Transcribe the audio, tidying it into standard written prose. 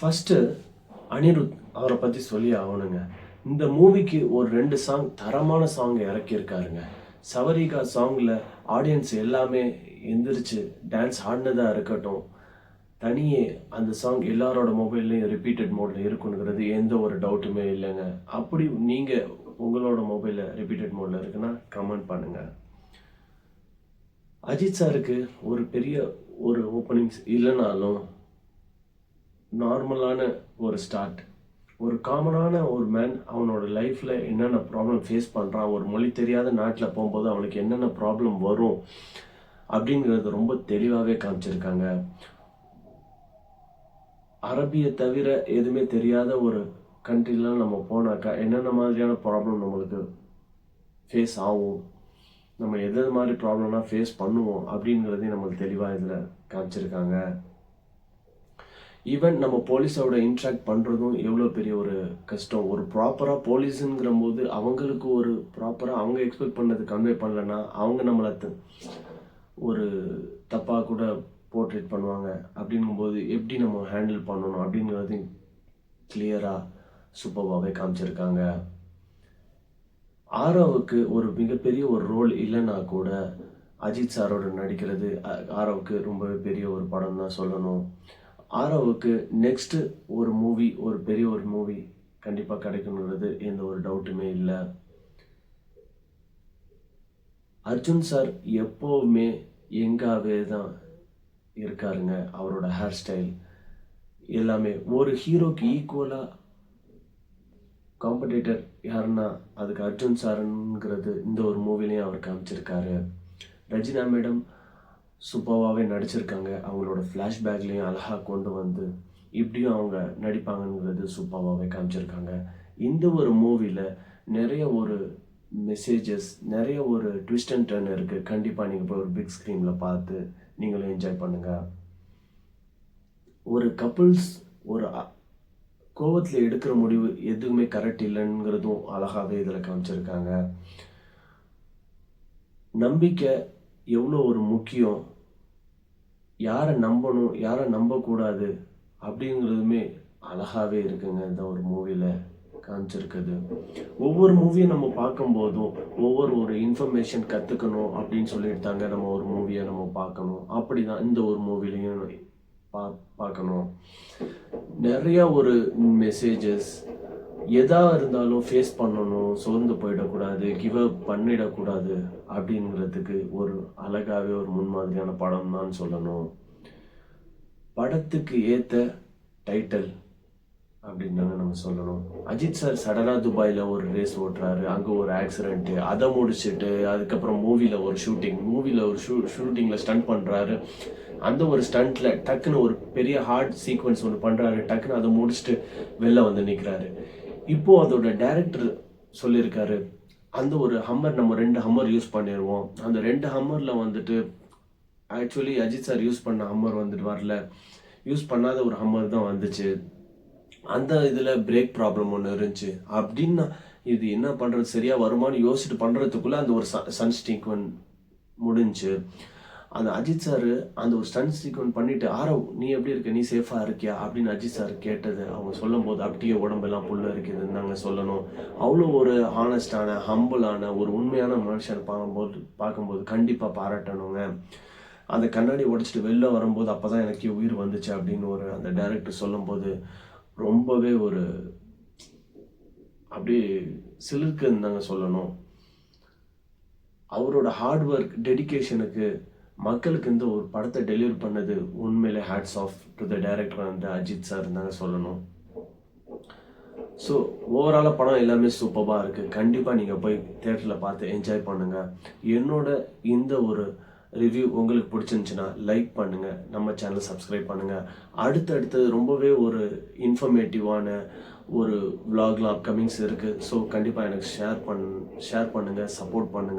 First Anirudh அவரை பற்றி சொல்லி ஆகணுங்க. இந்த மூவிக்கு ஒரு 2 சாங் தரமான சாங் இறக்கியிருக்காருங்க. சவரிகா சாங்கில் ஆடியன்ஸ் எல்லாமே எந்திரிச்சு டான்ஸ் ஆடினதா இருக்கட்டும், தனியே அந்த சாங் எல்லாரோட மொபைல்லையும் ரிப்பீட்டட் மோடில் இருக்குங்கிறது எந்த ஒரு டவுட்டுமே இல்லைங்க. அப்படி நீங்கள் உங்களோட மொபைலில் ரிப்பீட்டட் மோடில் இருக்குன்னா கமெண்ட் பண்ணுங்கள். அஜித் சாருக்கு ஒரு பெரிய ஒரு ஓப்பனிங்ஸ் இல்லைனாலும் நார்மலான ஒரு ஸ்டார்ட், ஒரு காமனான ஒரு மேன் அவனோட லைஃப்பில் என்னென்ன ப்ராப்ளம் ஃபேஸ் பண்ணுறான், ஒரு மொழி தெரியாத நாட்டில் போகும்போது அவனுக்கு என்னென்ன ப்ராப்ளம் வரும் அப்படிங்கிறது ரொம்ப தெளிவாகவே காமிச்சிருக்காங்க. அரபியை தவிர எதுவுமே தெரியாத ஒரு கண்ட்ரிலாம் நம்ம போனாக்கா என்னென்ன மாதிரியான ப்ராப்ளம் நம்மளுக்கு ஃபேஸ் ஆகும், நம்ம எது மாதிரி ப்ராப்ளம்லாம் ஃபேஸ் பண்ணுவோம் அப்படிங்கிறதையும் நம்மளுக்கு தெளிவாக இதில் காமிச்சிருக்காங்க. ஈவன் நம்ம போலீஸோட இன்ட்ராக்ட் பண்ணுறதும் எவ்வளோ பெரிய ஒரு கஷ்டம். ஒரு ப்ராப்பராக போலீஸுங்கிற போது அவங்களுக்கு ஒரு ப்ராப்பராக அவங்க எக்ஸ்பெக்ட் பண்ணது கன்வே பண்ணலன்னா அவங்க நம்மளை ஒரு தப்பாக கூட போர்ட்ரேட் பண்ணுவாங்க. அப்படிங்கும்போது எப்படி நம்ம ஹேண்டில் பண்ணணும் அப்படிங்கிறது கிளியராக சூப்பராகவே காமிச்சிருக்காங்க. ஆரவுக்கு ஒரு மிகப்பெரிய ஒரு ரோல் இல்லைன்னா கூட அஜித் சாரோட நடிக்கிறது ஆரவுக்கு ரொம்பவே பெரிய ஒரு படம் தான் சொல்லணும். ஆரவுக்கு நெக்ஸ்ட்டு ஒரு மூவி, ஒரு பெரிய ஒரு மூவி கண்டிப்பாக கிடைக்குங்கிறது எந்த ஒரு டவுட்டுமே இல்லை. அர்ஜுன் சார் எப்போவுமே எங்காவே தான் இருக்காருங்க. அவரோட ஹேர் ஸ்டைல் எல்லாமே ஒரு ஹீரோக்கு ஈக்குவலாக காம்படேட்டர் யாருன்னா அதுக்கு அர்ஜுன் சாருங்கிறது இந்த ஒரு மூவிலையும் அவர் காமிச்சிருக்காரு. ரஜினா மேடம் சூப்பராகவே நடிச்சிருக்காங்க. அவங்களோட ஃப்ளாஷ்பேக்லேயும் அழகாக கொண்டு வந்து இப்படியும் அவங்க நடிப்பாங்கங்கிறது சூப்பராகவே காமிச்சிருக்காங்க. இந்த ஒரு மூவியில் நிறைய ஒரு மெசேஜஸ், நிறைய ஒரு ட்விஸ்ட் அண்ட் டர்ன் இருக்குது. கண்டிப்பாக நீங்கள் போய் ஒரு பிக் ஸ்க்ரீனில் பார்த்து நீங்களும் என்ஜாய் பண்ணுங்கள். ஒரு கப்புள்ஸ் ஒரு கோவத்தில் எடுக்கிற முடிவு எதுவுமே கரெக்ட் இல்லைங்கிறதும் அழகாகவே இதில் காமிச்சிருக்காங்க. நம்பிக்கை எவ்வளோ ஒரு முக்கியம், யாரை நம்பணும் யாரை நம்பக்கூடாது அப்படிங்கிறதுமே அழகாகவே இருக்குங்க இந்த ஒரு மூவியில் காமிச்சிருக்குது. ஒவ்வொரு மூவியும் நம்ம பார்க்கும்போதும் ஒரு இன்ஃபர்மேஷன் கற்றுக்கணும் அப்படின்னு சொல்லியிருந்தாங்க. நம்ம ஒரு மூவியை நம்ம பார்க்கணும், அப்படி தான் இந்த ஒரு மூவிலையும் பார்க்கணும். நிறையா ஒரு மெசேஜஸ், எதா இருந்தாலும் ஃபேஸ் பண்ணணும், சோர்ந்து போயிடக்கூடாது, கிவ் அப் பண்ணிடக்கூடாது அப்படிங்கிறதுக்கு ஒரு அழகாகவே ஒரு முன்மாதிரியான படம் தான் சொல்லணும். படத்துக்கு ஏற்ற டைட்டில் அப்படின்னு நம்ம சொல்லணும். அஜித் சார் சடனாக துபாயில் ஒரு ரேஸ் ஓட்டுறாரு, அங்கே ஒரு ஆக்சிடென்ட்டு, அதை முடிச்சுட்டு அதுக்கப்புறம் மூவியில் ஒரு ஷூட்டிங்கில் ஸ்டண்ட் பண்ணுறாரு. அந்த ஒரு ஸ்டண்ட்டில் டக்குன்னு ஒரு பெரிய ஹார்ட் சீக்வன்ஸ் ஒன்று பண்ணுறாரு, டக்குன்னு அதை முடிச்சுட்டு வெளில வந்து நிற்கிறாரு. இப்போது அதோட டைரக்டர் சொல்லியிருக்காரு, அந்த ஒரு ஹம்மர் நம்ம 2 ஹம்மர் யூஸ் பண்ணிடுவோம். அந்த 2 ஹம்மரில் வந்துட்டு ஆக்சுவலி அஜித் சார் யூஸ் பண்ண ஹம்மர் வந்துட்டு வரல, யூஸ் பண்ணாத ஒரு ஹம்மர் தான் வந்துச்சு. அந்த இதில் பிரேக் ப்ராப்ளம் ஒன்று இருந்துச்சு அப்படின்னா இது என்ன பண்ணுறது, சரியாக வருமானு யோசிச்சுட்டு பண்ணுறதுக்குள்ளே அந்த ஒரு சன் ஸ்டீக்வன் முடிஞ்சு. அந்த அஜித் சார் அந்த ஒரு ஸ்டன் சீக்வன்ஸ் பண்ணிவிட்டு, ஆரவ் நீ எப்படி இருக்க, நீ சேஃபாக இருக்கியா அப்படின்னு அஜித் சார் கேட்டது அவங்க சொல்லும் போது அப்படியே உடம்பெல்லாம் புல்ல இருக்குதுன்னு நாங்கள் சொல்லணும். அவ்வளோ ஒரு ஹானஸ்டான ஹம்பிளான ஒரு உண்மையான மனுஷன் பார்க்கும்போது கண்டிப்பாக பாராட்டணுங்க. அந்த கண்ணாடி உடைச்சிட்டு வெளில வரும்போது அப்போ தான் எனக்கு உயிர் வந்துச்சு அப்படின்னு ஒரு அந்த டைரக்டர் சொல்லும்போது ரொம்பவே ஒரு அப்படியே சிலிர்க்குன்னு நாங்கள் சொல்லணும். அவரோட ஹார்ட் ஒர்க், டெடிக்கேஷனுக்கு மக்களுக்கு இந்த ஒரு படத்தை டெலிவரி பண்ணது உண்மையிலே hats off to the director அந்த அஜித் சார் தாங்க சொல்லணும். ஸோ ஓவராலாக படம் எல்லாமே சூப்பராக இருக்குது. கண்டிப்பாக நீங்கள் போய் தியேட்டரில் பார்த்து என்ஜாய் பண்ணுங்கள். என்னோட இந்த ஒரு ரிவ்யூ உங்களுக்கு பிடிச்சிருந்துச்சுன்னா லைக் பண்ணுங்கள், நம்ம சேனல் சப்ஸ்கிரைப் பண்ணுங்கள். அடுத்தடுத்து ரொம்பவே ஒரு இன்ஃபர்மேட்டிவான ஒரு விலாக்லாம் அப்கமிங்ஸ் இருக்குது. ஸோ கண்டிப்பாக எனக்கு ஷேர் பண்ணுங்கள், சப்போர்ட் பண்ணுங்கள்.